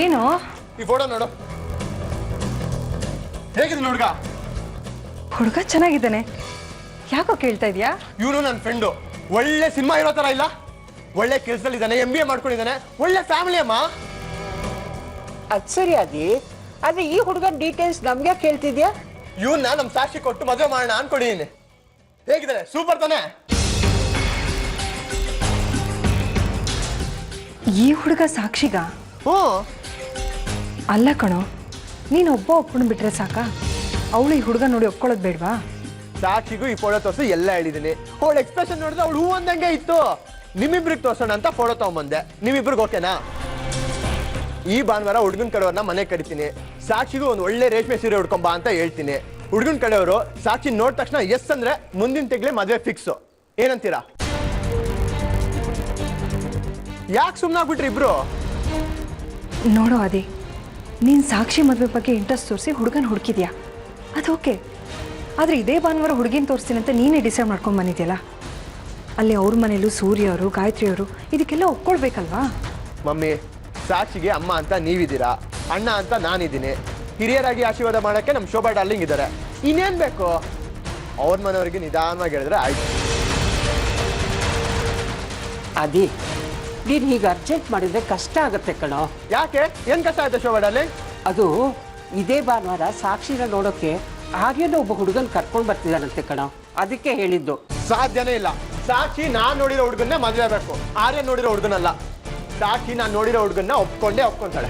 ಏನು ಈ ಫೋಟೋ ನೋಡು, ಹೇಗಿದೆ ಹುಡುಗ? ಹುಡುಗ ಚೆನ್ನಾಗಿದ್ದಾನೆ. ಯಾಕೋ ಕೇಳ್ತಾ ಇದೀಯಾ? ಇವನು ನನ್ನ ಫ್ರೆಂಡು, ಒಳ್ಳೆ ಸಿನಿಮಾ ಇರೋ ತರ ಇಲ್ಲ, ಒಳ್ಳೆ ಕೆಲಸದಲ್ಲಿದ್ದಾನೆ, MBA ಮಾಡ್ಕೊಂಡಿದ್ದಾನೆ, ಒಳ್ಳೆ ಫ್ಯಾಮಿಲಿ ಅಮ್ಮ. ಅದು ಸರಿ ಆದ್ರೆ ಈ ಹುಡುಗನ ಡೀಟೇಲ್ಸ್ ನಮ್ಗೆ ಕೇಳ್ತಿದ್ಯಾ? ಇವನ್ನ ನಮ್ ಸಾಕ್ಷಿ ಕೊಟ್ಟು ಮದುವೆ ಮಾಡೋಣ ಅನ್ಕೊಂಡಿದ್ದೀನಿ. ಹೇಗಿದ್ದಾನೆ? ಸೂಪರ್ ತಾನೆ? ಈ ಹುಡುಗ ಸಾಕ್ಷಿಗ? ಹ್ಞೂ. ಅಲ್ಲ ಕಣೋ, ನೀನು ಒಪ್ಪಣ್ ಬಿಟ್ರೆ ಸಾಕ? ಅವಳು ಈ ಹುಡುಗ ನೋಡಿ ಒಪ್ಕೊಳ್ಳೋದು ಬೇಡವಾ? ಸಾಕ್ಷಿಗೂ ಈ ಫೋಟೋ ತೋರಿಸಿ ಎಲ್ಲ ಹೇಳಿದ್ದೀನಿ. ಅವಳ ಎಕ್ಸ್ಪ್ರೆಷನ್ ನೋಡಿದ್ರೆ ಅವಳು ಹೂ ಅಂದಂಗೆ ಇತ್ತು. ನಿಮ್ಮಿಬ್ರಿಗೆ ತೋರ್ಸೋಣ ಅಂತ ಫೋಟೋ ತಗೊಂಬಂದೆ. ನಿಮ್ಮಿಬ್ರಿಗೆ ಓಕೆನಾ? ಈ ಭಾನುವಾರ ಹುಡುಗನ ಕಡೆಯವ್ರನ್ನ ಮನೆ ಕರಿತೀನಿ. ಸಾಕ್ಷಿಗೂ ಒಂದು ಒಳ್ಳೆ ರೇಷ್ಮೆ ಸೀರೆ ಉಡ್ಕೊಂಬ ಅಂತ ಹೇಳ್ತೀನಿ. ಹುಡುಗನ ಕಡೆಯವರು ಸಾಕ್ಷಿ ನೋಡಿದ ತಕ್ಷಣ ಎಸ್ ಅಂದ್ರೆ ಮುಂದಿನ ತಿಂಗಳೇ ಮದುವೆ ಫಿಕ್ಸು. ಏನಂತೀರಾ? ಯಾಕೆ ಸುಮ್ಮನಾಗ್ಬಿಟ್ರಿ ಇಬ್ರು? ನೋಡೋ ಅದೇ, ನೀನು ಸಾಕ್ಷಿ ಮದುವೆ ಬಗ್ಗೆ ಇಂಟ್ರೆಸ್ಟ್ ತೋರಿಸಿ ಹುಡುಗನ ಹುಡುಕಿದ್ಯಾ, ಅದು ಓಕೆ. ಆದರೆ ಇದೇ ಭಾನುವಾರ ಹುಡುಗಿನ ತೋರಿಸ್ತೀನಿ ಅಂತ ನೀನೇ ಡಿಸೈಡ್ ಮಾಡ್ಕೊಂಡು ಬಂದಿದ್ಯಲ್ಲ, ಅಲ್ಲಿ ಅವ್ರ ಮನೇಲೂ ಸೂರ್ಯ ಅವರು, ಗಾಯತ್ರಿ ಅವರು ಇದಕ್ಕೆಲ್ಲ ಒಪ್ಕೊಳ್ಬೇಕಲ್ವಾ? ಮಮ್ಮಿ, ಸಾಕ್ಷಿಗೆ ಅಮ್ಮ ಅಂತ ನೀವಿದ್ದೀರಾ, ಅಣ್ಣ ಅಂತ ನಾನಿದ್ದೀನಿ. ಹಿರಿಯರಾಗಿ ಆಶೀರ್ವಾದ ಮಾಡೋಕ್ಕೆ ನಮ್ಮ ಶೋಭಾ ಡಾರ್ಲಿಂಗ್ ಇದ್ದಾರೆ. ಇನ್ನೇನು ಬೇಕು? ಅವ್ರ ಮನೆಯವ್ರಿಗೆ ನಿಧಾನವಾಗಿ ಹೇಳಿದ್ರೆ ಆಯ್ತು. ಅದೇ ನೀನು ಹೀಗೆ ಅರ್ಜೆಂಟ್ ಮಾಡಿದ್ರೆ ಕಷ್ಟ ಆಗುತ್ತೆ ಕಣೋ. ಯಾಕೆ? ಏನು ಕಷ್ಟ ಆಯ್ತು ಶೋಭಾ ಡಾರ್ಲಿಂಗ್? ಅದು ಇದೇ ಭಾನುವಾರ ಸಾಕ್ಷಿನ ನೋಡೋಕೆ ಹಾಗೇನೋ ಒಬ್ಬ ಹುಡುಗನ್ ಕರ್ಕೊಂಡು ಬರ್ತಿದ್ದಾನಂತೆ ಕಣೋ, ಅದಕ್ಕೆ ಹೇಳಿದ್ದು. ಸಾಧ್ಯನೇ ಇಲ್ಲ. ಸಾಕ್ಷಿ ನಾನ್ ನೋಡಿರೋ ಹುಡುಗನ್ನೇ ಮದುವೆ ಬೇಕು, ಆರ್ಯ ನೋಡಿರೋ ಹುಡುಗನಲ್ಲ. ಸಾಕ್ಷಿ ನಾನು ನೋಡಿರೋ ಹುಡುಗನ್ನ ಒಪ್ಕೊಂತಾಳೆ.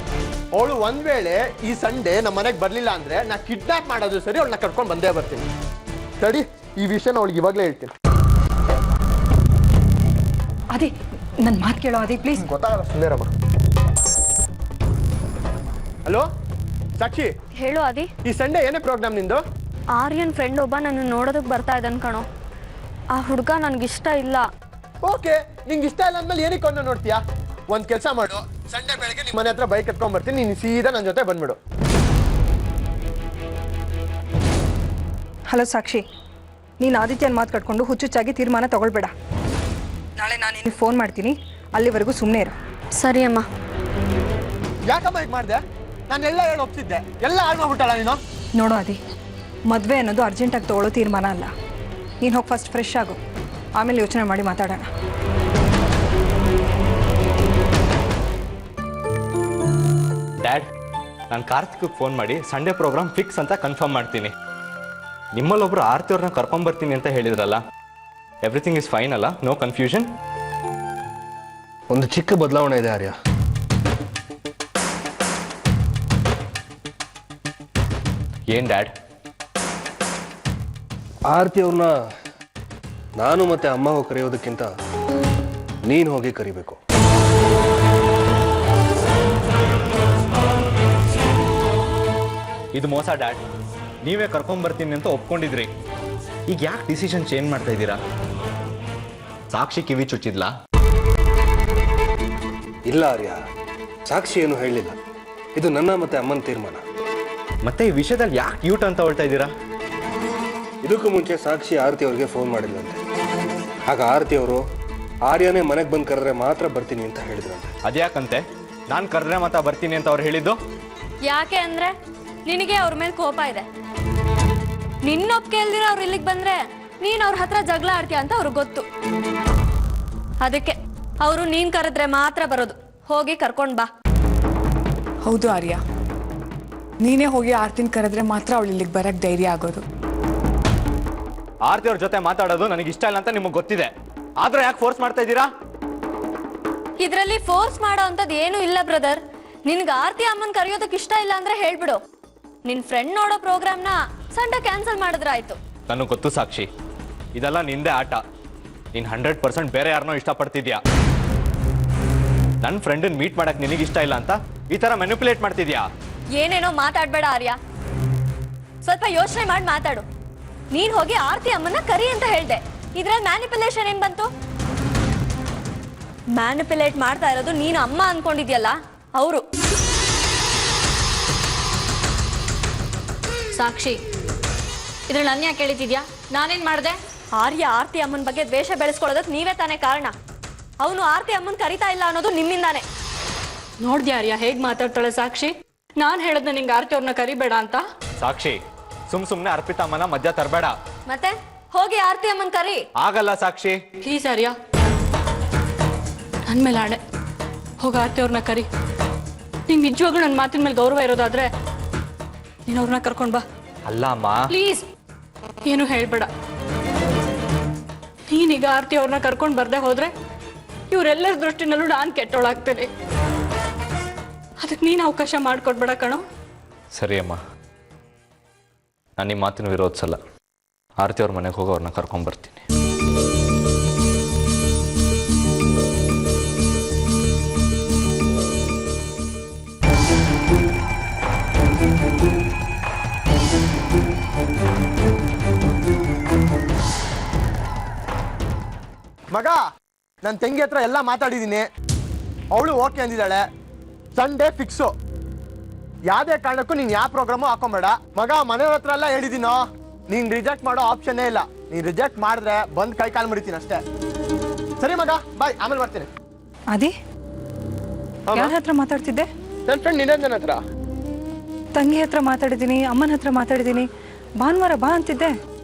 ಅವಳು ಒಂದ್ ವೇಳೆ ಈ ಸಂಡೇ ನಮ್ಮ ಮನೆಗೆ ಬರ್ಲಿಲ್ಲ ಅಂದ್ರೆ ನಾ ಕಿಡ್ನಾಪ್ ಮಾಡೋದು ಸರಿ, ಅವಳನ್ನ ಕರ್ಕೊಂಡು ಬಂದೇ ಬರ್ತೀನಿ. ಸರಿ, ಈ ವಿಷಯನ ಅವಳಿಗೆ ಇವಾಗಲೇ ಹೇಳ್ತೀನಿ. ಅದೇ ನನ್ನ ಮಾತು ಕೇಳೋ ಅದೇ, ಪ್ಲೀಸ್. ಗೊತ್ತಾಗಲ್ಲ, ಸುಂದರಮ್ಮ. ಹಲೋ ಸಾಕ್ಷಿ, ಹೇಳು ಆದಿ. ಈ ಸಂಡೇ ಏನೇ ಪ್ರೋಗ್ರಾಮ್ ನಿಂದು? ಆರ್ಯನ್ ಫ್ರೆಂಡ್ ಒಬ್ಬ ನನ್ನ ನೋಡೋದಕ್ಕೆ ಬರ್ತಾ ಇದ್ದಾನೆ ಕಣೋ. ಆ ಹುಡುಗ ನನಗಿಷ್ಟ ಇಲ್ಲ. ಓಕೆ, ನಿಂಗೆ ಇಷ್ಟ ಇಲ್ಲ ಅಂದ್ಮೇಲೆ ಏನಕ್ಕೆ ಅವನ್ನ ನೋಡ್ತೀಯಾ? ಒಂದ್ ಕೆಲಸ ಮಾಡು, ಸಂಡೇ ಬೆಳಗ್ಗೆ ನಿಮ್ಮ ಮನೆ ಹತ್ರ ಬೈಕ್ ಕಟ್ಕೊಂಡ್ ಬರ್ತೀನಿ, ನೀನು ಸೀದಾ ನನ್ನ ಜೊತೆ ಬಂದ್ಬಿಡು. ಹಲೋ ಸಾಕ್ಷಿ, ನೀನು ಆದಿತ್ಯನ ಮಾತು ಕಟ್ಕೊಂಡು ಹುಚ್ಚುಚ್ಚಾಗಿ ತೀರ್ಮಾನ ತಗೊಳ್ಬೇಡ. ನಾಳೆ ನಾನು ನಿನಗೆ ಫೋನ್ ಮಾಡ್ತೀನಿ, ಅಲ್ಲಿವರೆಗೂ ಸುಮ್ಮನೆ ಇರು. ಸರಿ ಅಮ್ಮ. ಯಾಕಮ್ಮ ಈಗ ಮಾಡಿದೆ? ನಾನು ಎಲ್ಲ ಹೇಳಿ ಒಪ್ಸಿದ್ದೆ, ಎಲ್ಲ ಹಾಳು ಮಾಡ್ಬಿಟ್ಟಲ್ಲ ನೀನು. ನೋಡು ಅದಿ, ಮದುವೆ ಅನ್ನೋದು ಅರ್ಜೆಂಟಾಗಿ ತೊಗೊಳ್ಳೋ ತೀರ್ಮಾನ ಅಲ್ಲ. ನೀನು ಹೋಗಿ ಫಸ್ಟ್ ಫ್ರೆಶ್ ಆಗು, ಆಮೇಲೆ ಯೋಚನೆ ಮಾಡಿ ಮಾತಾಡೋಣ. ಡ್ಯಾಡ್, ನಾನು ಕಾರ್ತಿಕ್ಗೆ ಫೋನ್ ಮಾಡಿ ಸಂಡೇ ಪ್ರೋಗ್ರಾಮ್ ಫಿಕ್ಸ್ ಅಂತ ಕನ್ಫರ್ಮ್ ಮಾಡ್ತೀನಿ. ನಿಮ್ಮಲ್ಲೊಬ್ರು ಆರ್ತಿ ಅವ್ರನ್ನ ಕರ್ಕೊಂಬರ್ತೀನಿ ಅಂತ ಹೇಳಿದ್ರಲ್ಲ, ಎವ್ರಿಥಿಂಗ್ ಇಸ್ ಫೈನ್ ಅಲ್ಲ? No confusion? ಒಂದು ಚಿಕ್ಕ ಬದಲಾವಣೆ ಇದೆ ಆರ್ಯ. ಏನ್ ಡ್ಯಾಡ್? ಆರ್ತಿ ಅವ್ರನ್ನ ನಾನು ಮತ್ತೆ ಅಮ್ಮ ಹೋಗಿ ಕರೆಯೋದಕ್ಕಿಂತ ನೀನು ಹೋಗಿ ಕರಿಬೇಕು. ಇದು ಮೋಸ ಡ್ಯಾಡ್. ನೀವೇ ಕರ್ಕೊಂಬರ್ತೀನಿ ಅಂತ ಒಪ್ಕೊಂಡಿದ್ರಿ, ಈಗ ಯಾಕೆ ಡಿಸಿಷನ್ ಚೇಂಜ್ ಮಾಡ್ತಾ ಇದ್ದೀರಾ? ಸಾಕ್ಷಿ ಕಿವಿ ಚುಚ್ಚಿದ್ಲಾ? ಇಲ್ಲ ಆರ್ಯ, ಸಾಕ್ಷಿ ಏನು ಹೇಳಲಿಲ್ಲ. ಇದು ನನ್ನ ಮತ್ತೆ ಅಮ್ಮನ ತೀರ್ಮಾನ. ಮತ್ತೆ ಈ ವಿಷಯದಲ್ಲಿ ಯಾಕೆ ಯೂಟ್ ಅಂತ ಹೊಳ್ತಾ ಇದ್ದೀರಾ? ಇದಕ್ಕೂ ಮುಂಚೆ ಸಾಕ್ಷಿ ಆರತಿ ಅವ್ರಿಗೆ ಫೋನ್ ಮಾಡಿದ್ರಂತೆ. ಆಗ ಆರತಿ ಅವರು ಆರ್ಯನೇ ಮನೆಗೆ ಬಂದು ಕರೆದ್ರೆ ಮಾತ್ರ ಬರ್ತೀನಿ ಅಂತ ಹೇಳಿದ್ರಂತೆ. ಅದ್ಯಾಕಂತೆ? ನಾನು ಕರೆದ್ರೆ ಮಾತ್ರ ಬರ್ತೀನಿ ಅಂತ ಅವ್ರು ಹೇಳಿದ್ದು? ಯಾಕೆ ಅಂದ್ರೆ ನಿನಗೆ ಅವ್ರ ಮೇಲೆ ಕೋಪ ಇದೆ. ನಿನ್ನೊಪ್ಪಿಗೆ ಇಲ್ದಿರ ಅವ್ರು ಇಲ್ಲಿಗೆ ಬಂದ್ರೆ ನೀನ್ ಅವ್ರ ಹತ್ರ ಜಗಳ ಆಡ್ತೀಯ ಅಂತ ಅವ್ರಿಗೆ ಗೊತ್ತು. ಅದಕ್ಕೆ ಅವರು ನೀನ್ ಕರೆದ್ರೆ ಮಾತ್ರ ಬರೋದು. ಹೋಗಿ ಕರ್ಕೊಂಡ್ ಬಾ. ಹೌದು ಆರ್ಯ, ನೀನೇ ಹೋಗಿ ಆರ್ತಿನ ಕರೆದ್ರೆ ಮಾತ್ರ ಅವಳು ಇಲ್ಲಿಗೆ ಬರಕ್ ಧೈರ್ಯ ಆಗೋದು. ಆರ್ತಿ ಅವ್ರ ಜೊತೆ ಮಾತಾಡೋದು ನನಗೆ ಇಷ್ಟ ಇಲ್ಲ ಅಂತ ನಿಮಗೆ ಗೊತ್ತಿದೆ, ಆದ್ರೆ ಯಾಕೆ ಫೋರ್ಸ್ ಮಾಡ್ತಾ ಇದ್ದೀರಾ? ಇದ್ರಲ್ಲಿ ಫೋರ್ಸ್ ಮಾಡೋ ಅಂತದ್ ಏನು ಇಲ್ಲ ಬ್ರದರ್. ನಿನ್ಗ ಆರ್ತಿ ಅಮ್ಮನ್ ಕರೆಯೋದಕ್ಕೆ ಇಷ್ಟ ಇಲ್ಲ ಅಂದ್ರೆ ಹೇಳ್ಬಿಡು. ನಿನ್ ಫ್ರೆಂಡ್ ನೋಡೋ ಪ್ರೋಗ್ರಾಮ್ನ ಸಂಡೇ ಕ್ಯಾನ್ಸಲ್ ಮಾಡಿದ್ರೆ ಆಯ್ತು. ನನಗೆ ಗೊತ್ತು ಸಾಕ್ಷಿ, ಇದೆಲ್ಲ ನಿಂದೆ ಆಟ. ನೀನ್ 100% ಬೇರೆ ಯಾರನ್ನೋ ಇಷ್ಟಪಡ್ತಿದ್ಯಾ. ನನ್ನ ಫ್ರೆಂಡನ್ ಮೀಟ್ ಮಾಡಕ್ ನಿನಗಿಷ್ಟ ಇಲ್ಲ ಅಂತ ಈ ತರ ಮ್ಯಾನಿಪುಲೇಟ್ ಮಾಡ್ತಿದ್ಯಾ. ಏನೇನೋ ಮಾತಾಡ್ಬೇಡ ಆರ್ಯ, ಸ್ವಲ್ಪ ಯೋಚನೆ ಮಾಡಿ ಮಾತಾಡು. ನೀನ್ ಹೋಗಿ ಆರ್ತಿ ಅಮ್ಮನ್ನ ಕರಿ ಅಂತ ಹೇಳ್ದೆ, ಇದ್ರಲ್ಲಿ ಮ್ಯಾನಿಪುಲೇಷನ್ ಏನ್ ಬಂತು? ಮ್ಯಾನಿಪುಲೇಟ್ ಮಾಡ್ತಾ ಇರೋದು ನೀನು ಅಮ್ಮ ಅನ್ಕೊಂಡಿದ್ಯಲ್ಲ ಅವರು. ಸಾಕ್ಷಿ, ಇದ್ರಲ್ಲಿ ನನ್ನ ಯಾಕೆ ಕೇಳಿದ್ಯಾ? ನಾನೇನ್ ಮಾಡ್ದೆ? ಆರ್ಯ ಆರ್ತಿ ಅಮ್ಮನ ಬಗ್ಗೆ ದ್ವೇಷ ಬೆಳೆಸ್ಕೊಳ್ಳೋದಕ್ಕೆ ನೀವೇ ತಾನೇ ಕಾರಣ. ಅವನು ಆರ್ತಿ ಅಮ್ಮನ್ ಕರಿತಾ ಇಲ್ಲ ಅನ್ನೋದು ನಿಮ್ಮಿಂದಾನೆ. ನೋಡ್ದ್ಯಾ ಆರ್ಯ ಹೇಗ್ ಮಾತಾಡ್ತಾಳೆ ಸಾಕ್ಷಿ? ನಾನ್ ಹೇಳದ್ನ ನಿಂಗೆ ಆರ್ತಿ ಅವ್ರನ್ನ ಕರಿಬೇಡ ಅಂತ. ಸಾಕ್ಷಿ, ಸುಮ್ನೆ ಅರ್ಪಿತಮ್ಮನ ಮಧ್ಯ ತರಬೇಡ. ಮತ್ತೆ ಹೋಗಿ ಆರ್ತಿ ಅಮ್ಮನ್ ಕರಿ. ಆಗಲ್ಲ ಸಾಕ್ಷಿ. ಪ್ಲೀಸ್ ಆರ್ಯ, ನನ್ ಮೇಲೆ ಆಣೆ, ಹೋಗ ಆರ್ತಿ ಅವ್ರನ್ನ ಕರಿ. ನಿಂಗೆ ನಿಜವಾಗ್ಲೂ ನನ್ನ ಮಾತಿನ ಮೇಲೆ ಗೌರವ ಇರೋದಾದ್ರೆ ನೀನು ಅವ್ರನ್ನ ಕರ್ಕೊಂಡ್ ಬಾ. ಅಲ್ಲ ಅಮ್ಮ. ಪ್ಲೀಸ್ ಏನು ಹೇಳ್ಬೇಡ. ನೀನೀಗ ಆರ್ತಿ ಅವ್ರನ್ನ ಕರ್ಕೊಂಡು ಬರ್ದೆ ಹೋದ್ರೆ ಇವರೆಲ್ಲರ ದೃಷ್ಟಿನಲ್ಲೂ ನಾನು ಕೆಟ್ಟೋಳಾಗ್ತೇನೆ. ಅದಕ್ಕೆ ನೀನು ಅವಕಾಶ ಮಾಡಿಕೊಡ್ಬೇಡ ಕಣೋ. ಸರಿ ಅಮ್ಮ, ನಾನು ನಿಮ್ಮ ಮಾತಿನ ವಿರೋಧಿಸಲ್ಲ. ಆರತಿ ಅವ್ರ ಮನೆಗೆ ಹೋಗಿ ಅವ್ರನ್ನ ಕರ್ಕೊಂಡ್ಬರ್ತೀನಿ. ಮಗ, ನನ್ನ ತಂಗಿ ಹತ್ರ ಎಲ್ಲ ಮಾತಾಡಿದ್ದೀನಿ. ಅವಳು ಓಕೆ ಅಂದಿದ್ದಾಳೆ. Sunday fix. ಯಾವುದೇ ಕಾರಣಕ್ಕೂ ನೀನು ಯಾವ ಪ್ರೋಗ್ರಾಮು ಹಾಕೊಂಬೇಡ ಮಗ. ಮನೆಯವ್ರ ಹತ್ರ ಎಲ್ಲ ಹೇಳಿದ್ದೀನೋ, ನೀನು ರಿಜೆಕ್ಟ್ ಮಾಡೋ ಆಪ್ಷನ್ನೇ ಇಲ್ಲ. ನೀನು ರಿಜೆಕ್ಟ್ ಮಾಡಿದ್ರೆ ಬಂದು ಕೈ ಕಾಲು ಮುರಿತೀನಿ ಅಷ್ಟೇ. ಸರಿ ಮಗ, ಬಾಯ್, ಆಮೇಲೆ ಬರ್ತೀನಿ. ಅದೇ ಯಾರ ಹತ್ರ ಮಾತಾಡ್ತಿದ್ದೆ? ನನ್ನ ಫ್ರೆಂಡ್ ನಿರಂಜನ್ ಹತ್ರ. ತಂಗಿ ಹತ್ರ ಮಾತಾಡಿದ್ದೀನಿ, ಅಮ್ಮನ ಹತ್ರ ಮಾತಾಡಿದ್ದೀನಿ. ಭಾನುವಾರ ಬಾ ಅಂತಿದ್ದೆ.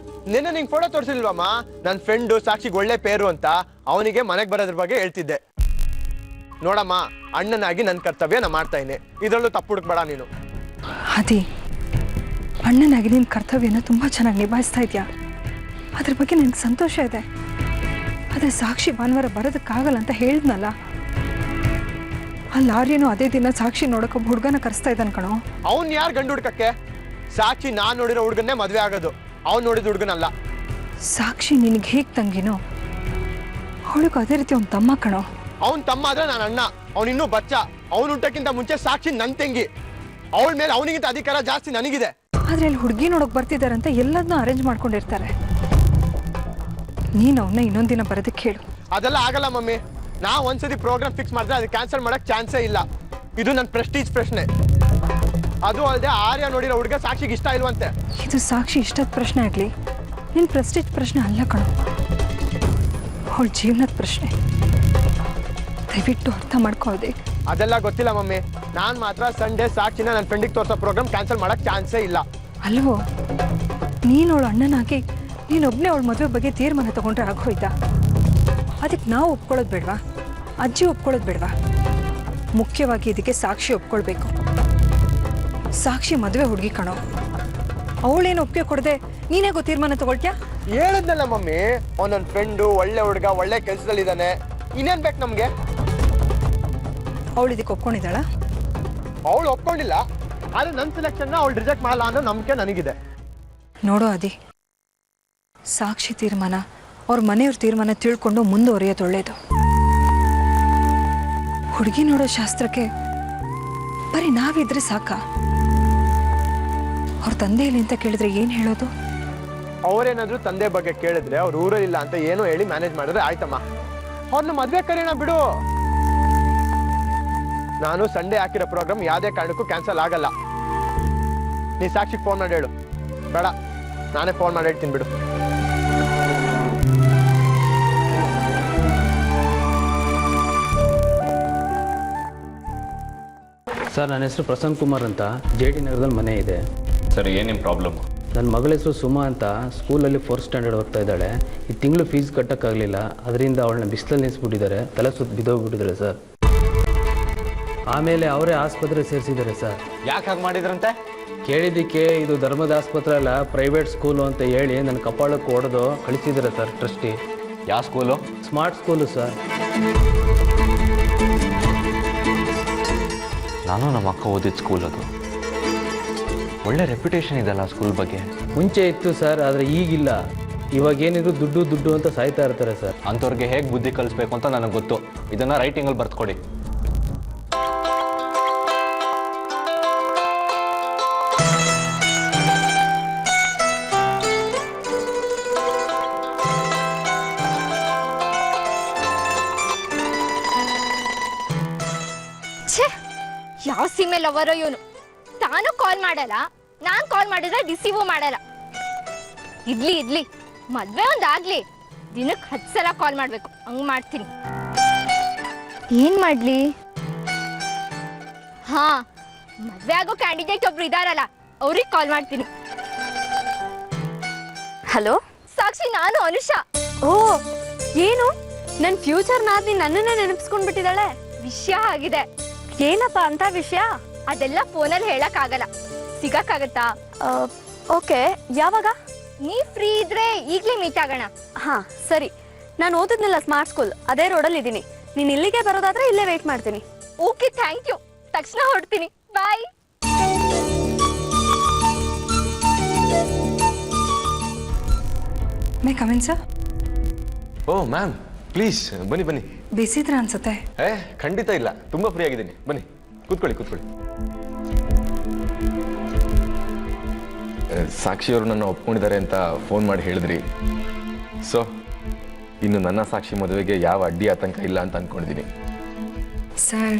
ನಿನ್ನೆ ನಿಂಗೆ ಫೋಟೋ ತೋರಿಸಿಲ್ವಮ್ಮ? ನನ್ನ ಫ್ರೆಂಡು ಸಾಕ್ಷಿಗೆ ಒಳ್ಳೆ ಪೇರು ಅಂತ ಅವನಿಗೆ ಮನೆಗೆ ಬರೋದ್ರ ಬಗ್ಗೆ ಹೇಳ್ತಿದ್ದೆ. ನೋಡಮ್ಮ, ಅಣ್ಣನಾಗಿ ನನ್ನ ಕರ್ತವ್ಯ ನಾ ಮಾಡ್ತಾ ಇದ್ದೀನಿ. ಇದರಲ್ಲೂ ತಪ್ಪು ಹುಡುಕ್ಬೇಡ ನೀನು. ಅದೇ ಅಣ್ಣನಾಗಿ ನಿನ್ನ ಕರ್ತವ್ಯನ ತುಂಬ ಚೆನ್ನಾಗಿ ನಿಭಾಯಿಸ್ತಾ ಇದೆಯಾ. ಅದ್ರ ಬಗ್ಗೆ ನನಗೆ ಸಂತೋಷ ಇದೆ. ಆದರೆ ಸಾಕ್ಷಿ ಭಾನುವಾರ ಬರೋದಕ್ಕಾಗಲ್ಲ ಅಂತ ಹೇಳಿದ್ನಲ್ಲ. ಅಲ್ಲಿ ಆರ್ಯನು ಅದೇ ದಿನ ಸಾಕ್ಷಿ ನೋಡೋಕೆ ಹುಡುಗನ ಕರೆಸ್ತಾ ಇದ್ದಾನೆ ಕಣೋ. ಅವ್ನು ಯಾರು ಗಂಡು ಹುಡ್ಕಕ್ಕೆ? ಸಾಕ್ಷಿ ನಾನು ನೋಡಿರೋ ಹುಡುಗನ್ನೇ ಮದುವೆ ಆಗೋದು. ಅವ್ನು ನೋಡಿದ ಹುಡುಗನಲ್ಲ. ಸಾಕ್ಷಿ ನಿನಗೆ ಹೇಗೆ ತಂಗಿನೋ ಅವಳಿಗೂ ಅದೇ ರೀತಿ ಅವ್ನ ತಮ್ಮ ಕಣೋ. ಅವ್ನ ತಮ್ಮ ಆದ್ರೆ ನಾನು ಅಣ್ಣ, ಅವನಿನ್ನೂ ಬಚ್ಚ. ಅವನು ಹುಟ್ಟಕ್ಕಿಂತ ಮುಂಚೆ ಸಾಕ್ಷಿ ನನ್ನ ತಂಗಿ. ಅವಳ ಮೇಲೆ ಅವನಿಗಿಂತ ಅಧಿಕಾರ ಜಾಸ್ತಿ ನನಗಿದೆ. ಆದ್ರೆ ಅಲ್ಲಿ ಹುಡುಗಿ ನೋಡೋಕೆ ಬರ್ತಿದ್ದಾರೆ ಅಂತ ಎಲ್ಲದನ್ನೂ ಅರೇಂಜ್ ಮಾಡ್ಕೊಂಡಿರ್ತಾರೆ. ನೀನು ಅವನ್ನ ಇನ್ನೊಂದಿನ ಬರೋದಕ್ಕೆ ಹೇಳು. ಅದೆಲ್ಲ ಆಗಲ್ಲ ಮಮ್ಮಿ. ನಾ ಒಂದ್ಸತಿ ಪ್ರೋಗ್ರಾಮ್ ಫಿಕ್ಸ್ ಮಾಡಿದ್ರೆ ಅದು ಕ್ಯಾನ್ಸಲ್ ಮಾಡಕ್ ಚಾನ್ಸೇ ಇಲ್ಲ. ಇದು ನನ್ನ ಪ್ರೆಸ್ಟೀಜ್ ಪ್ರಶ್ನೆ. ಅದು ಅಲ್ಲದೆ ಆರ್ಯ ನೋಡಿರೋ ಹುಡುಗ ಸಾಕ್ಷಿಗೆ ಇಷ್ಟ ಇಲ್ವಂತೆ. ಇದು ಸಾಕ್ಷಿ ಇಷ್ಟದ ಪ್ರಶ್ನೆ ಆಗಲಿ, ನಿನ್ನ ಪ್ರೆಸ್ಟೀಜ್ ಪ್ರಶ್ನೆ ಅಲ್ಲ ಕಣೋ. ಅವಳ ಜೀವನದ ಪ್ರಶ್ನೆ. ದಯವಿಟ್ಟು ಅರ್ಥ ಮಾಡ್ಕೋದೆ. ಅದೆಲ್ಲ ಗೊತ್ತಿಲ್ಲ ಮಮ್ಮಿ. ನಾನು ಮಾತ್ರ ಸಂಡೇ ಸಾಕ್ಷಿನ ನನ್ನ ಫ್ರೆಂಡಿಗೆ ತೋರಿಸೋ ಪ್ರೋಗ್ರಾಮ್ ಕ್ಯಾನ್ಸಲ್ ಮಾಡಕ್ ಚಾನ್ಸೇ ಇಲ್ಲ. ಅಲ್ವೋ, ನೀನು ಅವಳು ಅಣ್ಣನಾಗಿ ನೀನೊಬ್ಬನೇ ಅವಳ ಮದುವೆ ಬಗ್ಗೆ ತೀರ್ಮಾನ ತಗೊಂಡ್ರೆ ಆಗೋಯ್ತಾ? ಅದಕ್ಕೆ ನಾವು ಒಪ್ಕೊಳ್ಳೋದು ಬೇಡವಾ? ಅಜ್ಜಿ ಒಪ್ಕೊಳ್ಳೋದು ಬೇಡವಾ? ಮುಖ್ಯವಾಗಿ ಇದಕ್ಕೆ ಸಾಕ್ಷಿ ಒಪ್ಕೊಳ್ಬೇಕು. ಸಾಕ್ಷಿ ಮದುವೆ ಹುಡುಗಿ ಕಣೋ. ಅವಳೇನು ಒಪ್ಪಿಗೆ ಕೊಡದೆ ನೀನೇ ತೀರ್ಮಾನ ತಗೊಳ್ತ್ಯಾ? ಹೇಳಿದ್ನಲ್ಲ ಮಮ್ಮಿ, ಅವ್ನು ನನ್ನ ಫ್ರೆಂಡು, ಒಳ್ಳೆ ಹುಡುಗ, ಒಳ್ಳೆ ಕೆಲಸದಲ್ಲಿದ್ದಾನೆ. ಇನ್ನೇನು ಬೇಕು ನಮಗೆ? ಅವಳು ಇದಕ್ಕೆ ಒಪ್ಕೊಂಡಿದ್ದಾಳ? ಅವಳು ಒಪ್ಕೊಂಡಿಲ್ಲ. ಆದರೆ ನನ್ನ ಸೆಲೆಕ್ಷನ್ನ ಅವಳು ರಿಜೆಕ್ಟ್ ಮಾಡಲ್ಲ ಅನ್ನೋ ನಂಬಿಕೆ ನನಗಿದೆ. ನೋಡೋ ಅದಿ, ಸಾಕ್ಷಿ ತೀರ್ಮಾನ ಅವ್ರ ಮನೆಯವ್ರ ತೀರ್ಮಾನ ತಿಳ್ಕೊಂಡು ಮುಂದುವರಿಯೋದು ಒಳ್ಳೇದು. ಹುಡುಗಿ ನೋಡೋ ಶಾಸ್ತ್ರಕ್ಕೆ ಬರೀ ನಾವಿದ್ರೆ ಸಾಕ? ಅವ್ರ ತಂದೆ ಇಲ್ಲ ಅಂತ ಕೇಳಿದ್ರೆ ಏನು ಹೇಳೋದು? ಅವರೇನಾದ್ರೂ ತಂದೆ ಬಗ್ಗೆ ಕೇಳಿದ್ರೆ ಅವ್ರು ಊರಲ್ಲಿಲ್ಲ ಅಂತ ಏನೋ ಹೇಳಿ ಮ್ಯಾನೇಜ್ ಮಾಡಿದ್ರೆ ಆಯ್ತಮ್ಮ. ಅವ್ರನ್ನ ಮದುವೆ ಕರೆಯೋಣ ಬಿಡು. ನಾನು ಸಂಡೇ ಹಾಕಿರೋ ಪ್ರೋಗ್ರಾಮ್ ಯಾವುದೇ ಕಾರಣಕ್ಕೂ ಕ್ಯಾನ್ಸಲ್ ಆಗಲ್ಲ. ನೀ ಸಾಕ್ಷಿಗೆ ಫೋನ್ ಮಾಡಿ ಹೇಳು. ಬೇಡ, ನಾನೇ ಫೋನ್ ಮಾಡಿ ಹೇಳ್ತೀನಿ ಬಿಡು. ಸರ್, ನನ್ನ ಹೆಸರು ಪ್ರಸನ್ನ ಕುಮಾರ್ ಅಂತ, JD ನಗರದಲ್ಲಿ ಮನೆ ಇದೆ. ಸರಿ, ಏನು ನಿಮ್ಮ ಪ್ರಾಬ್ಲಮ್ಮು? ನನ್ನ ಮಗಳ ಹೆಸರು ಸುಮಾ ಅಂತ, ಸ್ಕೂಲಲ್ಲಿ 4th ಸ್ಟ್ಯಾಂಡರ್ಡ್ ಓದ್ತಾ ಇದ್ದಾಳೆ. ಈ ತಿಂಗಳು ಫೀಸ್ ಕಟ್ಟೋಕ್ಕಾಗಲಿಲ್ಲ. ಅದರಿಂದ ಅವಳನ್ನ ಬಿಸಿಲಲ್ಲಿ ನಿಲ್ಲಿಸ್ಬಿಟ್ಟಿದ್ದಾರೆ. ತಲೆ ಸುತ್ತ ಬಿದ್ದೋಗ್ಬಿಟ್ಟಿದ್ದಾರೆ ಸರ್. ಆಮೇಲೆ ಅವರೇ ಆಸ್ಪತ್ರೆ ಸೇರಿಸಿದ್ದಾರೆ ಸರ್. ಯಾಕೆ ಹಾಗೆ ಮಾಡಿದ್ರಂತೆ? ಕೇಳಿದ್ದಕ್ಕೆ ಇದು ಧರ್ಮದ ಆಸ್ಪತ್ರೆ ಅಲ್ಲ, ಪ್ರೈವೇಟ್ ಸ್ಕೂಲು ಅಂತ ಹೇಳಿ ನನ್ನ ಕಪಾಳಕ್ಕೆ ಹೊಡೆದು ಕಳಿಸಿದ್ದಾರೆ ಸರ್ ಟ್ರಸ್ಟಿ. ಯಾವ ಸ್ಕೂಲು? Smart school sir. ನಾನು ನಮ್ಮ ಅಕ್ಕ ಓದಿದ ಸ್ಕೂಲ್ ಅದು. ಒಳ್ಳೆ ರೆಪ್ಯುಟೇಷನ್ ಇದೆಲ್ಲ ಸ್ಕೂಲ್ ಬಗ್ಗೆ. ಮುಂಚೆ ಇತ್ತು ಸರ್, ಆದರೆ ಈಗಿಲ್ಲ. ಇವಾಗೇನಿದ್ರು ದುಡ್ಡು ದುಡ್ಡು ಅಂತ ಸಾಯ್ತಾ ಇರ್ತಾರೆ ಸರ್. ಅಂಥವ್ರಿಗೆ ಹೇಗೆ ಬುದ್ಧಿ ಕಲಿಸ್ಬೇಕು ಅಂತ ನನಗೆ ಗೊತ್ತು. ಇದನ್ನು ರೈಟಿಂಗಲ್ಲಿ ಬರ್ತ್ಕೊಡಿ. ಯಾವ ಸೀಮೆ ಲವರೋ ಇವನು. ತಾನು ಕಾಲ್ ಮಾಡಲ್ಲ, ನಾನ್ ಕಾಲ್ ಮಾಡಿದ್ರೆ ರಿಸೀವು ಮಾಡಲ್ಲ. ಇಡ್ಲಿ ಮದ್ವೆ ಒಂದಾಗ್ಲಿ, ದಿನಕ್ಕೆ 10 ಸಲ ಕಾಲ್ ಮಾಡ್ಬೇಕು. ಹಂಗ್ ಮಾಡ್ತೀನಿ. ಏನ್ ಮಾಡ್ಲಿ? ಹಾ, ಮದ್ವೆ ಆಗೋ ಕ್ಯಾಂಡಿಡೇಟ್ ಒಬ್ರು ಇದಾರಲ್ಲ, ಅವ್ರಿಗೆ ಕಾಲ್ ಮಾಡ್ತೀನಿ. ಹಲೋ ಸಾಕ್ಷಿ, ನಾನು ಅನುಷಾ. ಓ, ಏನು ನನ್ನ ಫ್ಯೂಚರ್ ನಾದ್ನಿ ನನ್ನನ್ನೇ ನೆನಪಿಸ್ಕೊಂಡ್ಬಿಟ್ಟಿದ್ದಾಳೆ. ವಿಷಯ ಆಗಿದೆ. ಏನಪ್ಪ ಅಂತ ವಿಷಯ? ಅದೆಲ್ಲ ಫೋನಲ್ಲಿ ಹೇಳಕ್ ಆಗಲ್ಲ. ಸಿಗಕ್ಕಾಗತ್ತಾ? ಓಕೆ, ಯಾವಾಗ? ನೀ ಫ್ರೀ ಇದ್ರೆ ಈಗ್ಲೇ ಮೀಟ್ ಆಗೋಣ. ಹಾ ಸರಿ. ನಾನು ಓದಿದ್ನಲ್ಲ ಸ್ಮಾರ್ಟ್ ಸ್ಕೂಲ್, ಅದೇ ರೋಡಲ್ಲಿ ಇದ್ದೀನಿ. ನೀನು ಇಲ್ಲಿಗೆ ಬರೋದಾದ್ರೆ ಇಲ್ಲೇ ವೇಟ್ ಮಾಡ್ತೀನಿ. Okay, thank you. ತಕ್ಷಣ ಹೊರಡ್ತೀನಿ. Bye. May come in sir? Oh ma'am, please ಬನ್ನಿ ಬನ್ನಿ. ಬಿಸಿದ್ರ ಅನ್ಸುತ್ತೆ. ಖಂಡಿತ ಇಲ್ಲ, ತುಂಬಾ ಫ್ರೀ ಆಗಿದ್ದೀನಿ. ಬನ್ನಿ, ಕೂತ್ಕೊಳ್ಳಿ ಕೂತ್ಕೊಳ್ಳಿ. ಸಾಕ್ಷಿಯವರು ನನ್ನ ಒಪ್ಕೊಂಡಿದ್ದಾರೆ ಅಂತ ಫೋನ್ ಮಾಡಿ ಹೇಳಿದ್ರಿ. ಸೊ ಇನ್ನು ನನ್ನ ಸಾಕ್ಷಿ ಮದುವೆಗೆ ಯಾವ ಅಡ್ಡಿ ಆತಂಕ ಇಲ್ಲ ಅಂತ ಅಂದ್ಕೊಂಡಿದ್ದೀನಿ. ಸರ್,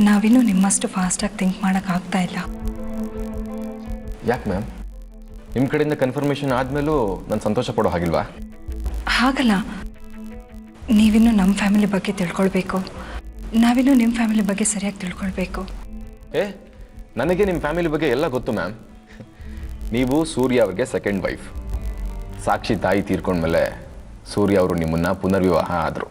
ನಾವಿನ್ನೂ ನಿಮ್ಮಷ್ಟು ಫಾಸ್ಟಾಗಿ ಥಿಂಕ್ ಮಾಡೋಕ್ಕಾಗ್ತಾ ಇಲ್ಲ. ಯಾಕೆ ಮ್ಯಾಮ್? ನಿಮ್ಮ ಕಡೆಯಿಂದ ಕನ್ಫರ್ಮೇಷನ್ ಆದಮೇಲೂ ನಾನು ಸಂತೋಷ ಪಡೋ ಹಾಗಿಲ್ವಾ? ಹಾಗಲ್ಲ, ನೀವಿನ್ನೂ ನಮ್ಮ ಫ್ಯಾಮಿಲಿ ಬಗ್ಗೆ ತಿಳ್ಕೊಳ್ಬೇಕು, ನಾವಿನ್ನೂ ನಿಮ್ಮ ಫ್ಯಾಮಿಲಿ ಬಗ್ಗೆ ಸರಿಯಾಗಿ ತಿಳ್ಕೊಳ್ಬೇಕು. ನನಗೆ ನಿಮ್ಮ ಫ್ಯಾಮಿಲಿ ಬಗ್ಗೆ ಎಲ್ಲ ಗೊತ್ತು ಮ್ಯಾಮ್. ನೀವು ಸೂರ್ಯ ಅವ್ರಿಗೆ ಸೆಕೆಂಡ್ ವೈಫ್. ಸಾಕ್ಷಿ ತಾಯಿ ತೀರ್ಕೊಂಡ್ಮೇಲೆ ಸೂರ್ಯ ಅವರು ನಿಮ್ಮನ್ನ ಪುನರ್ವಿವಾಹ ಆದರು.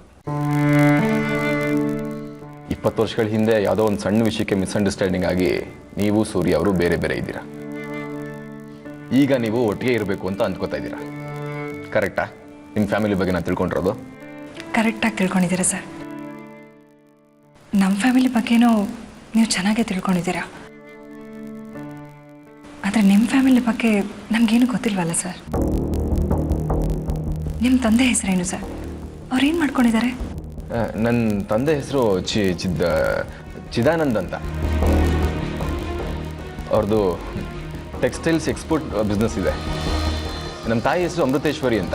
20 ವರ್ಷಗಳ ಹಿಂದೆ ಯಾವುದೋ ಒಂದು ಸಣ್ಣ ವಿಷಯಕ್ಕೆ ಮಿಸ್ಅಂಡರ್ಸ್ಟ್ಯಾಂಡಿಂಗ್ ಆಗಿ ನೀವು ಸೂರ್ಯ ಅವರು ಬೇರೆ ಬೇರೆ ಇದ್ದೀರಾ. ಈಗ ನೀವು ಒಟ್ಟಿಗೆ ಇರಬೇಕು ಅಂತ ಅಂದ್ಕೋತಾ ಇದ್ದೀರಾ. ಕರೆಕ್ಟಾ? ನಿಮ್ಮ ಫ್ಯಾಮಿಲಿ ಬಗ್ಗೆ ನಾನು ತಿಳ್ಕೊಂಡಿರೋದು ಕರೆಕ್ಟಾಗಿ ತಿಳ್ಕೊಂಡಿದ್ದೀರಾ ಸರ್. ನಮ್ಮ ಫ್ಯಾಮಿಲಿ ಬಗ್ಗೆನೂ ನೀವು ಚೆನ್ನಾಗೇ ತಿಳ್ಕೊಂಡಿದ್ದೀರಾ. ಆದರೆ ನಿಮ್ಮ ಫ್ಯಾಮಿಲಿ ಬಗ್ಗೆ ನಮಗೇನು ಗೊತ್ತಿಲ್ವಲ್ಲ ಸರ್. ನಿಮ್ಮ ತಂದೆ ಹೆಸರೇನು ಸರ್? ಅವ್ರೇನು ಮಾಡ್ಕೊಂಡಿದ್ದಾರೆ? ನನ್ನ ತಂದೆ ಹೆಸರು ಚಿದಾನಂದ್ ಅಂತ. ಅವ್ರದ್ದು ಟೆಕ್ಸ್ಟೈಲ್ಸ್ ಎಕ್ಸ್ಪೋರ್ಟ್ ಬಿಸ್ನೆಸ್ ಇದೆ. ನಮ್ಮ ತಾಯಿ ಹೆಸರು ಅಮೃತೇಶ್ವರಿ ಅಂತ.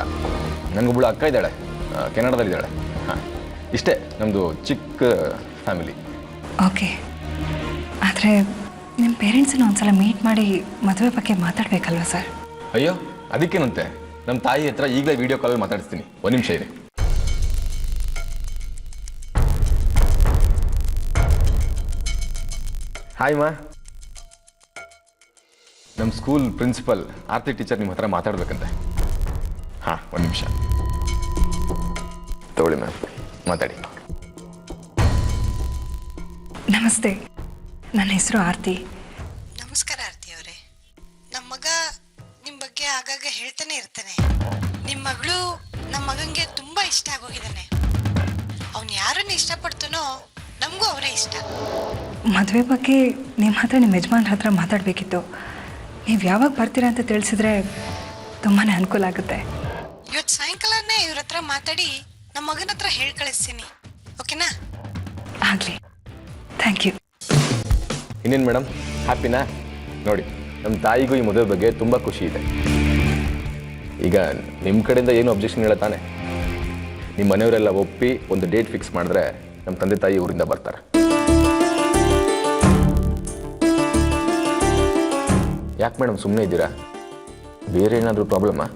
ನನಗೊಬ್ಬಳು ಅಕ್ಕ ಇದ್ದಾಳೆ, ಕೆನಡಾದಲ್ಲಿದ್ದಾಳೆ. ಹಾಂ, ಇಷ್ಟೇ ನಮ್ಮದು ಚಿಕ್ಕ ಫ್ಯಾಮಿಲಿ. ಓಕೆ, ಆದರೆ ನಿಮ್ಮ ಪೇರೆಂಟ್ಸನ್ನು ಒಂದ್ಸಲ ಮೀಟ್ ಮಾಡಿ ಮದುವೆ ಬಗ್ಗೆ ಮಾತಾಡಬೇಕಲ್ವ ಸರ್? ಅಯ್ಯೋ, ಅದಕ್ಕೇನಂತೆ. ನಮ್ಮ ತಾಯಿ ಹತ್ರ ಈಗಲೇ ವಿಡಿಯೋ ಕಾಲಲ್ಲಿ ಮಾತಾಡಿಸ್ತೀನಿ. ಒಂದು ನಿಮಿಷ ಇರಿ. ಹಾಯ್ ಮಾ, ನಮ್ಮ ಸ್ಕೂಲ್ ಪ್ರಿನ್ಸಿಪಲ್ ಆರ್ತಿ ಟೀಚರ್ ನಿಮ್ಮ ಹತ್ರ ಮಾತಾಡ್ಬೇಕಂತೆ. ಹಾಂ, ಒಂದು ನಿಮಿಷ ತಗೊಳ್ಳಿ ಮ್ಯಾಮ್, ಮಾತಾಡಿ. ನಮಸ್ತೆ, ನನ್ನ ಹೆಸರು ಆರ್ತಿ. ನಮಸ್ಕಾರ ಆರ್ತಿ ಅವರೇ. ನಮ್ಮ ಮಗ ನಿಮ್ಮ ಬಗ್ಗೆ ಆಗಾಗ ಹೇಳ್ತಾನೆ ಇರ್ತಾನೆ. ನಿಮ್ಮ ಮಗಳು ನಮ್ಮ ಮಗನಿಗೆ ತುಂಬ ಇಷ್ಟ ಆಗೋಗಿದ್ದಾನೆ. ಅವನು ಯಾರನ್ನು ಇಷ್ಟಪಡ್ತಾನೋ ನಮಗೂ ಅವರೇ ಇಷ್ಟ. ಮದುವೆ ಬಗ್ಗೆ ನಿಮ್ಮ ಹತ್ರ ನಿಮ್ಮ ಯಜಮಾನ್ರ ಹತ್ರ ಮಾತಾಡಬೇಕಿತ್ತು. ನೀವು ಯಾವಾಗ ಬರ್ತೀರಾ ಅಂತ ತಿಳಿಸಿದ್ರೆ ತುಂಬಾ ಅನುಕೂಲ ಆಗುತ್ತೆ. ಇವತ್ತು ಸಾಯಂಕಾಲನೇ ಇವ್ರ ಹತ್ರ ಮಾತಾಡಿ ನಮ್ಮ ಮಗನ ಹತ್ರ ಹೇಳಿ ಕಳಿಸ್ತೀನಿ. ಓಕೆನಾ? ಆಗಲಿ, ಥ್ಯಾಂಕ್ ಯು. ಇನ್ನೇನು ಮೇಡಮ್, ಹ್ಯಾಪಿನಾ? ನೋಡಿ, ನಮ್ಮ ತಾಯಿಗೂ ಈ ಮದುವೆ ಬಗ್ಗೆ ತುಂಬ ಖುಷಿ ಇದೆ. ಈಗ ನಿಮ್ಮ ಕಡೆಯಿಂದ ಏನು ಅಬ್ಜೆಕ್ಷನ್ ಇಲ್ಲ ತಾನೆ? ನಿಮ್ಮ ಮನೆಯವರೆಲ್ಲ ಒಪ್ಪಿ ಒಂದು ಡೇಟ್ ಫಿಕ್ಸ್ ಮಾಡಿದ್ರೆ ನಮ್ಮ ತಂದೆ ತಾಯಿ ಊರಿಂದ ಬರ್ತಾರೆ. ಯಾಕೆ ಮೇಡಮ್ ಸುಮ್ಮನೆ ಇದ್ದೀರಾ? ಬೇರೆ ಏನಾದರೂ ಪ್ರಾಬ್ಲಮ್ಮಾ?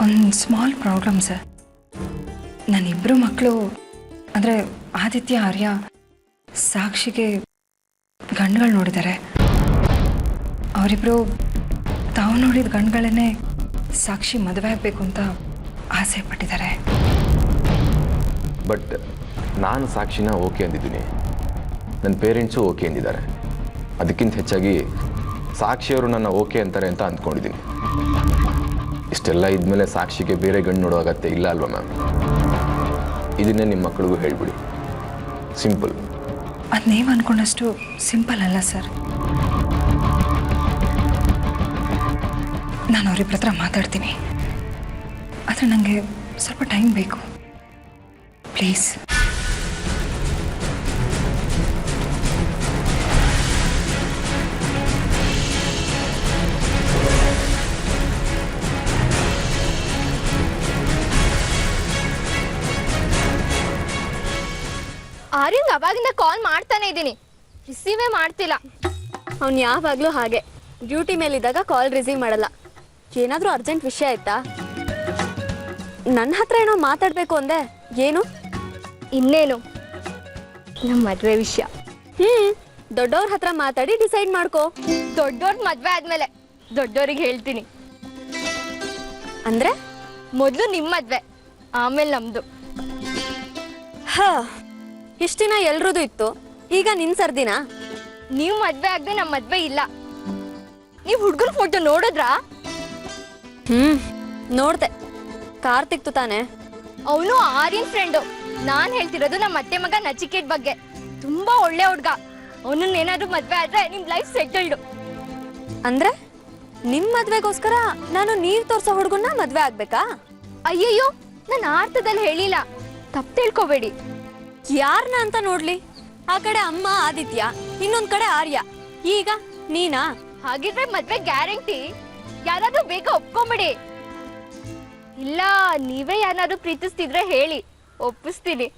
ಒಂದು ಸ್ಮಾಲ್ ಪ್ರಾಬ್ಲಮ್ ಸರ್. ನನ್ನಿಬ್ಬರು ಮಕ್ಕಳು ಅಂದರೆ ಆದಿತ್ಯ, ಆರ್ಯ, ಸಾಕ್ಷಿಗೆ ಗಂಡುಗಳು ನೋಡಿದ್ದಾರೆ. ಅವರಿಬ್ಬರು ತಾವು ನೋಡಿದ ಗಂಡುಗಳನ್ನೇ ಸಾಕ್ಷಿ ಮದುವೆ ಆಗಬೇಕು ಅಂತ ಆಸೆ ಪಟ್ಟಿದ್ದಾರೆ. ಬಟ್ ನಾನು ಸಾಕ್ಷಿನ ಓಕೆ ಅಂದಿದ್ದೀನಿ, ನನ್ನ ಪೇರೆಂಟ್ಸು ಓಕೆ ಅಂದಿದ್ದಾರೆ. ಅದಕ್ಕಿಂತ ಹೆಚ್ಚಾಗಿ ಸಾಕ್ಷಿಯವರು ನನ್ನ ಓಕೆ ಅಂತಾರೆ ಅಂತ ಅಂದ್ಕೊಂಡಿದ್ದೀನಿ. ಇಷ್ಟೆಲ್ಲ ಇದ್ಮೇಲೆ ಸಾಕ್ಷಿಗೆ ಬೇರೆ ಗಂಡು ನೋಡೋ ಅಗತ್ಯ ಇಲ್ಲ ಅಲ್ವಾ ಮ್ಯಾಮ್? ಇದನ್ನೇ ನಿಮ್ಮ ಮಕ್ಕಳಿಗೂ ಹೇಳ್ಬಿಡಿ. ಸಿಂಪಲ್. ಅದು ನೀವು ಅಂದ್ಕೊಂಡಷ್ಟು ಸಿಂಪಲ್ ಅಲ್ಲ ಸರ್. ನಾನು ಅವರಿಬ್ಬರ ಹತ್ರ ಮಾತಾಡ್ತೀನಿ, ಆದರೆ ನನಗೆ ಸ್ವಲ್ಪ ಟೈಮ್ ಬೇಕು, ಪ್ಲೀಸ್. ಆರ್ಯಂಗ್ ಅವಾಗಿಂದ ಕಾಲ್ ಮಾಡ್ತಾನೆ ಇದ್ದೀನಿ, ರಿಸೀವೇ ಮಾಡ್ತಿಲ್ಲ. ಅವ್ನು ಯಾವಾಗಲೂ ಹಾಗೆ, ಡ್ಯೂಟಿ ಮೇಲಿದ್ದಾಗ ಕಾಲ್ ರಿಸೀವ್ ಮಾಡಲ್ಲ. ಏನಾದರೂ ಅರ್ಜೆಂಟ್ ವಿಷಯ ಆಯ್ತಾ? ನನ್ನ ಹತ್ರ ಏನೋ ಮಾತಾಡಬೇಕು ಅಂದೆ, ಏನು? ಇನ್ನೇನು, ನಮ್ಮ ಮದುವೆ ವಿಷಯ. ದೊಡ್ಡವ್ರ ಹತ್ರ ಮಾತಾಡಿ ಡಿಸೈಡ್ ಮಾಡ್ಕೋ. ದೊಡ್ಡೋರ್ ಮದ್ವೆ ಆದ್ಮೇಲೆ ದೊಡ್ಡೋರಿಗೆ ಹೇಳ್ತೀನಿ. ಅಂದ್ರೆ ಮೊದ್ಲು ನಿಮ್ ಮದ್ವೆ, ಆಮೇಲೆ ನಮ್ದು. ಹಾ, ಇಷ್ಟ ದಿನ ಎಲ್ರದು ಇತ್ತು, ಈಗ ನಿನ್ ಸರ್ದಿನ. ನೀವ್ ಮದ್ವೆ ಆಗದೆ ನಮ್ ಮದ್ವೆ ಇಲ್ಲ. ನೀವ್ ಹುಡ್ಗನ್ ಫೋಟೋ ನೋಡಿದ್ರಾ? ನೋಡ್ದೆ. ಕಾರ್ತಿಕ್ತು ತಾನೆ? ಅವನು ಆರ್ಯನ್ ಫ್ರೆಂಡು. ನಾನ್ ಹೇಳ್ತಿರೋದು ನಮ್ಮ ಅತ್ತೆ ಮಗ ನಚಿಕೇತ್ ಬಗ್ಗೆ. ತುಂಬಾ ಒಳ್ಳೆ ಹುಡ್ಗ. ಅವನನ್ನ ಏನಾದ್ರು ಮದ್ವೆ ಆದ್ರೆ ನಿಮ್ ಲೈಫ್ ಸೆಟಲ್ಡ್. ಅಂದ್ರೆ ನಿಮ್ ಮದ್ವೆಗೋಸ್ಕರ ನಾನು ನೀರ್ ತೋರ್ಸೋ ಹುಡ್ಗನ್ನ ಮದ್ವೆ ಆಗ್ಬೇಕಾ? ಅಯ್ಯಯ್ಯೋ, ನಾನು ಆ ಅರ್ಥದಲ್ಲಿ ಹೇಳಿಲ್ಲ, ತಪ್ಪು ತಿಳ್ಕೊಬೇಡಿ. ಯಾರನ್ನ ಅಂತ ನೋಡ್ಲಿ? ಆ ಕಡೆ ಅಮ್ಮ ಆದಿತ್ಯ, ಇನ್ನೊಂದ್ ಕಡೆ ಆರ್ಯ, ಈಗ ನೀನಾ? ಹಾಗಿದ್ರೆ ಮದ್ವೆ ಗ್ಯಾರಂಟಿ. ಯಾರಾದ್ರೂ ಬೇಗ ಒಪ್ಕೊಂಬಿಡಿ. ಇಲ್ಲ ನೀವೇ ಯಾರಾದ್ರೂ ಪ್ರೀತಿಸ್ತಿದ್ರೆ ಹೇಳಿ, ಒಪ್ಪಿಸ್ತೀನಿ.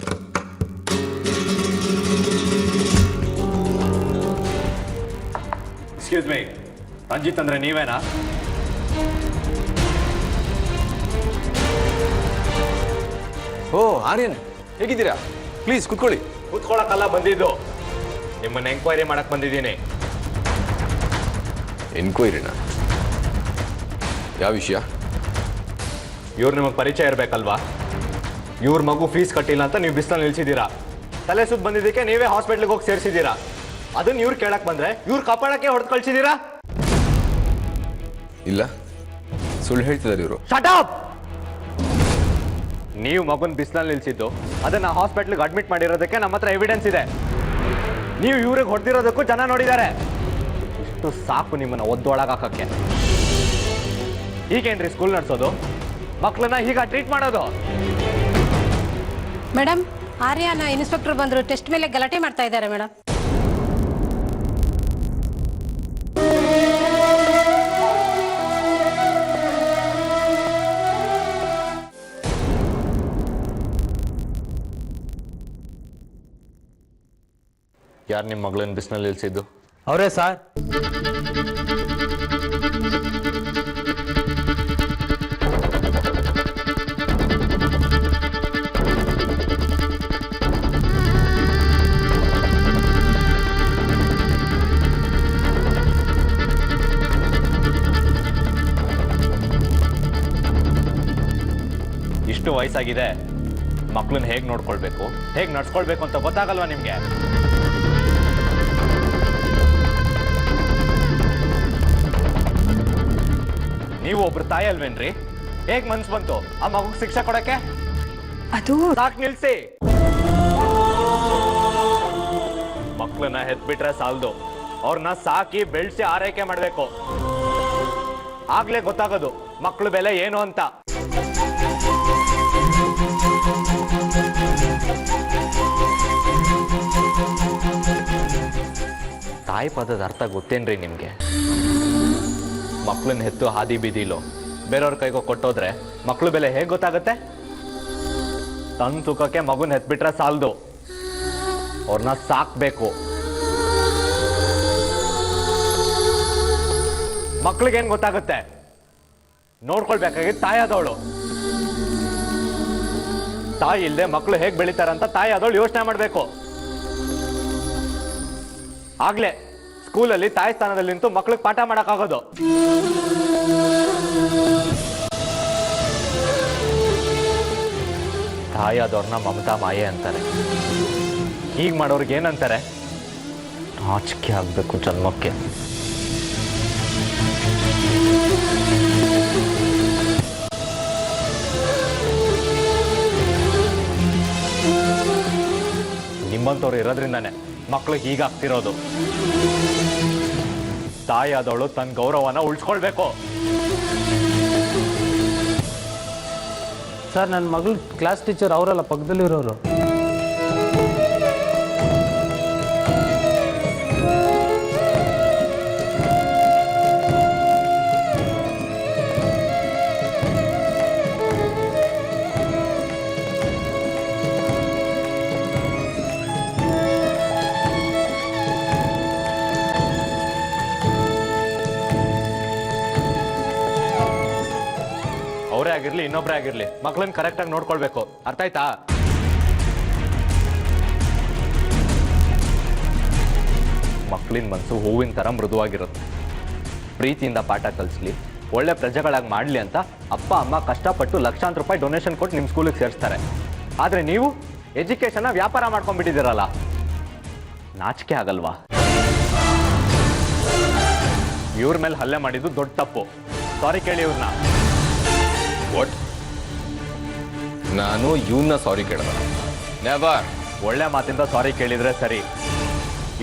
ಎಕ್ಸ್ಕ್ಯೂಸ್ ಮೀ, ರಂಜಿತ್ ಅಂದ್ರೆ ನೀವೇನಾ? ಓ ಆರ್ಯನ್, ಹೇಗಿದ್ದೀರಾ? ಪ್ಲೀಸ್ ಕುತ್ಕೊಳ್ಳಿ. ಕೂತ್ಕೊಳಕ್ಕೆಲ್ಲ ಬಂದಿದ್ದು, ನಿಮ್ಮನ್ನ ಎಂಕ್ವೈರಿ ಮಾಡಕ್ ಬಂದಿದ್ದೀನಿ. ಎನ್ಕ್ವೈರಿನಾ? ಯಾವ ವಿಷಯ? ಇವ್ರು ನಿಮಗೆ ಪರಿಚಯ ಇರಬೇಕಲ್ವಾ? ಇವ್ರ ಮಗು ಫೀಸ್ ಕಟ್ಟಿಲ್ಲ ಅಂತ ನೀವು ಬಿಸಿಲಲ್ಲಿ ನಿಲ್ಸಿದ್ದೀರಾ. ತಲೆ ಸುತ್ತ ಬಂದಿದ್ದಕ್ಕೆ ನೀವೇ ಹಾಸ್ಪಿಟ್ಲಿಗೆ ಹೋಗಿ ಸೇರಿಸಿದ್ದೀರಾ. ಅದನ್ನ ಇವ್ರು ಕೇಳಕ್ ಬಂದ್ರೆ ಇವ್ರು ಕಾಪಾಡಕ್ಕೆ ಹೊಡೆದು ಕಳ್ಸಿದ್ದೀರಾ. ಇಲ್ಲ, ಸುಳ್ಳು ಹೇಳ್ತಿದ್ದಾರೆ ಇವರು. Shut up! ನೀವು ಮಗುನ ಬಿಸಿಲಲ್ಲಿ ನಿಲ್ಸಿದ್ದು, ಅದನ್ನ ಹಾಸ್ಪಿಟ್ಲಿಗೆ ಅಡ್ಮಿಟ್ ಮಾಡಿರೋದಕ್ಕೆ ನಮ್ಮ ಹತ್ರ ಎವಿಡೆನ್ಸ್ ಇದೆ. ನೀವು ಇವ್ರಿಗೆ ಹೊಡೆದಿರೋದಕ್ಕೂ ಜನ ನೋಡಿದ್ದಾರೆ. ಇಷ್ಟು ಸಾಕು ನಿಮ್ಮನ್ನ ಒದ್ದೊಳಗಾಕಕ್ಕೆ. ಹೀಗೇನ್ರಿ ಸ್ಕೂಲ್ ನಡೆಸೋದು? ಮಕ್ಕಳನ್ನ ಹೀಗ ಟ್ರೀಟ್ ಮಾಡೋದು? ಮೇಡಮ್, ಆರ್ಯನ ಇನ್ಸ್ಪೆಕ್ಟರ್ ಬಂದ್ರು, ಟೆಸ್ಟ್ ಮೇಲೆ ಗಲಾಟೆ ಮಾಡ್ತಾ ಇದ್ದಾರೆ ಮೇಡಮ್. ಯಾರು ನಿಮ್ಮ ಮಗಳನ್ನ ಬಿಸಿಲಲ್ಲಿ ನಿಲ್ಸಿದ್ದು? ಅವರೇ ಸರ್. ಇಷ್ಟು ವಯಸ್ಸಾಗಿದೆ, ಮಕ್ಕಳನ್ನ ಹೇಗೆ ನೋಡ್ಕೊಳ್ಬೇಕು, ಹೇಗೆ ನಡ್ಸ್ಕೊಳ್ಬೇಕು ಅಂತ ಗೊತ್ತಾಗಲ್ವಾ ನಿಮ್ಗೆ? ನೀವು ಒಬ್ರು ತಾಯಿ ಅಲ್ವೇನ್ರಿ? ಹೇಗ್ ಮನ್ಸು ಬಂತು ಆ ಮಗುಗೆ ಶಿಕ್ಷೆ ಕೊಡಕ್ಕೆ? ಅದು ಸಾಕ್ ನಿಲ್ಸಿ. ಮಕ್ಕಳನ್ನ ಹೆತ್ಬಿಟ್ರೆ ಸಾಲದು, ಅವ್ರನ್ನ ಸಾಕಿ ಬೆಳೆಸಿ ಆರೈಕೆ ಮಾಡ್ಬೇಕು. ಆಗ್ಲೇ ಗೊತ್ತಾಗೋದು ಮಕ್ಕಳ ಬೆಲೆ ಏನು ಅಂತ. ತಾಯಿ ಪದದ ಅರ್ಥ ಗೊತ್ತೇನ್ರಿ ನಿಮ್ಗೆ? ಮಕ್ಕಳನ್ನ ಹೆತ್ತು ಹಾದಿ ಬೀದಿಲೋ ಬೇರೆಯವ್ರ ಕೈಗೋ ಕೊಟ್ಟೋದ್ರೆ ಮಕ್ಕಳು ಬೆಲೆ ಹೇಗೆ ಗೊತ್ತಾಗುತ್ತೆ? ತನ್ನ ತೂಕಕ್ಕೆ ಮಗುನ ಹೆತ್ಬಿಟ್ರೆ ಸಾಲದು, ಅವ್ರನ್ನ ಸಾಕ್ಬೇಕು. ಮಕ್ಳಿಗೇನ್ ಗೊತ್ತಾಗುತ್ತೆ? ನೋಡ್ಕೊಳ್ಬೇಕಾಗಿದ್ದು ತಾಯಿ ಆದವಳು. ತಾಯಿ ಇಲ್ಲದೆ ಮಕ್ಕಳು ಹೇಗೆ ಬೆಳಿತಾರಂತ ತಾಯಿ ಆದವಳು ಯೋಚನೆ ಮಾಡಬೇಕು. ಆಗ್ಲೇ ಸ್ಕೂಲಲ್ಲಿ ತಾಯಿ ಸ್ಥಾನದಲ್ಲಿ ನಿಂತು ಮಕ್ಳಿಗೆ ಪಾಠ ಮಾಡಕ್ಕಾಗೋದು. ತಾಯಿಯಾದವ್ರನ್ನ ಮಮತಾ ಮಾಯೆ ಅಂತಾರೆ. ಹೀಗೆ ಮಾಡೋರ್ಗೆ ಏನಂತಾರೆ? ನಾಚಿಕೆ ಆಗ್ಬೇಕು ಜನ್ಮಕ್ಕೆ. ನಿಮ್ಮಂಥವ್ರು ಇರೋದ್ರಿಂದಾನೆ ಮಕ್ಳಿಗೆ ಹೀಗಾಗ್ತಿರೋದು. ತಾಯಿಯಾದವಳು ತನ್ನ ಗೌರವನ ಉಳಿಸ್ಕೊಳ್ಬೇಕು. ಸರ್, ನನ್ನ ಮಗಳು ಕ್ಲಾಸ್ ಟೀಚರ್ ಅವರಲ್ಲ, ಪಕ್ಕದಲ್ಲಿರೋರು. ಅವರೇ ಆಗಿರ್ಲಿ ಇನ್ನೊಬ್ರೇ ಆಗಿರ್ಲಿ ಮಕ್ಕಳನ್ನ ಕರೆಕ್ಟಾಗಿ ನೋಡ್ಕೊಳ್ಬೇಕು. ಅರ್ಥ ಆಯ್ತಾ? ಮಕ್ಕಳಿನ ಮನಸ್ಸು ಹೂವಿನ ಥರ ಮೃದುವಾಗಿರುತ್ತೆ. ಪ್ರೀತಿಯಿಂದ ಪಾಠ ಕಲಿಸ್ಲಿ, ಒಳ್ಳೆ ಪ್ರಜೆಗಳಾಗಿ ಮಾಡಲಿ ಅಂತ ಅಪ್ಪ ಅಮ್ಮ ಕಷ್ಟಪಟ್ಟು ಲಕ್ಷಾಂತರ ರೂಪಾಯಿ ಡೊನೇಷನ್ ಕೊಟ್ಟು ನಿಮ್ಮ ಸ್ಕೂಲಿಗೆ ಸೇರಿಸ್ತಾರೆ. ಆದರೆ ನೀವು ಎಜುಕೇಷನ್ನ ವ್ಯಾಪಾರ ಮಾಡ್ಕೊಂಡ್ಬಿಟ್ಟಿದ್ದೀರಲ್ಲ, ನಾಚಿಕೆ ಆಗಲ್ವಾ? ಇವ್ರ ಮೇಲೆ ಹಲ್ಲೆ ಮಾಡಿದ್ದು ದೊಡ್ಡ ತಪ್ಪು. ಸಾರಿ ಕೇಳಿ ಇವ್ರನ್ನ. ವಾಟ್? ನಾನು ಇವನ್ನ ಸಾರಿ ಕೇಳಲ್ಲ. ನೆವರ್. ಒಳ್ಳೆ ಮಾತಿಂದ ಸಾರಿ ಕೇಳಿದ್ರೆ ಸರಿ,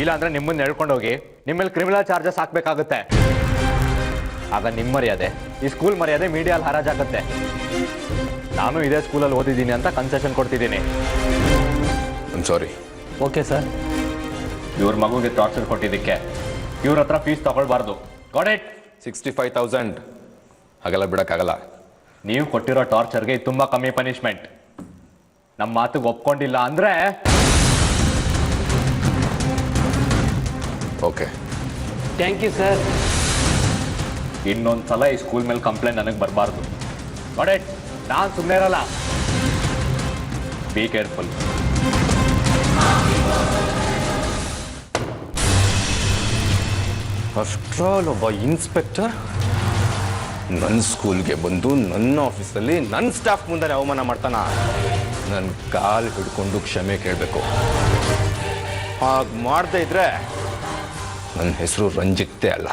ಇಲ್ಲಾಂದ್ರೆ ನಿಮ್ಮನ್ನ ಹೇಳ್ಕೊಂಡೋಗಿ ನಿಮ್ಮ ಮೇಲೆ ಕ್ರಿಮಿನಲ್ ಚಾರ್ಜಸ್ ಹಾಕ್ಬೇಕಾಗುತ್ತೆ. ಆಗ ನಿಮ್ಮ ಮರ್ಯಾದೆ, ಈ ಸ್ಕೂಲ್ ಮರ್ಯಾದೆ ಮೀಡಿಯಲ್ಲಿ ಹರಾಜಾಗುತ್ತೆ. ನಾನು ಇದೇ ಸ್ಕೂಲಲ್ಲಿ ಓದಿದ್ದೀನಿ ಅಂತ ಕನ್ಸೆಷನ್ ಕೊಡ್ತಿದ್ದೀನಿ. I'm sorry. Okay sir. ಇವ್ರ ಮಗುಗೆ ಟಾರ್ಚರ್ ಕೊಟ್ಟಿದ್ದಕ್ಕೆ ಇವ್ರ ಹತ್ರ ಫೀಸ್ ತಗೊಳ್ಬಾರ್ದು. Got it? 65,000 ಹಾಗೆಲ್ಲ ಬಿಡೋಕ್ಕಾಗಲ್ಲ. ನೀವು ಕೊಟ್ಟಿರೋ ಟಾರ್ಚರ್ಗೆ ತುಂಬ ಕಮ್ಮಿ ಪನಿಷ್ಮೆಂಟ್. ನಮ್ಮ ಮಾತಿಗೆ ಒಪ್ಕೊಂಡಿಲ್ಲ ಅಂದ್ರೆ ಓಕೆ. Thank you sir. ಇನ್ನೊಂದು ಸಲ ಈ ಸ್ಕೂಲ್ ಮೇಲೆ ಕಂಪ್ಲೇಂಟ್ ನನಗೆ ಬರಬಾರ್ದು. Got it? ನಾನು ಸುಮ್ಮನೆ ಇರಲ್ಲ. Be careful. ಅಷ್ಟ್ರಾಲ್ ಒಬ್ಬ ಇನ್ಸ್ಪೆಕ್ಟರ್ ನನ್ನ ಸ್ಕೂಲ್ಗೆ ಬಂದು ನನ್ನ ಆಫೀಸಲ್ಲಿ ನನ್ನ ಸ್ಟಾಫ್ ಮುಂದೆ ಅವಮಾನ ಮಾಡ್ತಾನ. ನನ್ನ ಕಾಲು ಹಿಡ್ಕೊಂಡು ಕ್ಷಮೆ ಕೇಳಬೇಕು. ಹಾಗೆ ಮಾಡದೇ ಇದ್ರೆ ನನ್ನ ಹೆಸರು ರಂಜಿತ್ತೇ ಅಲ್ಲ.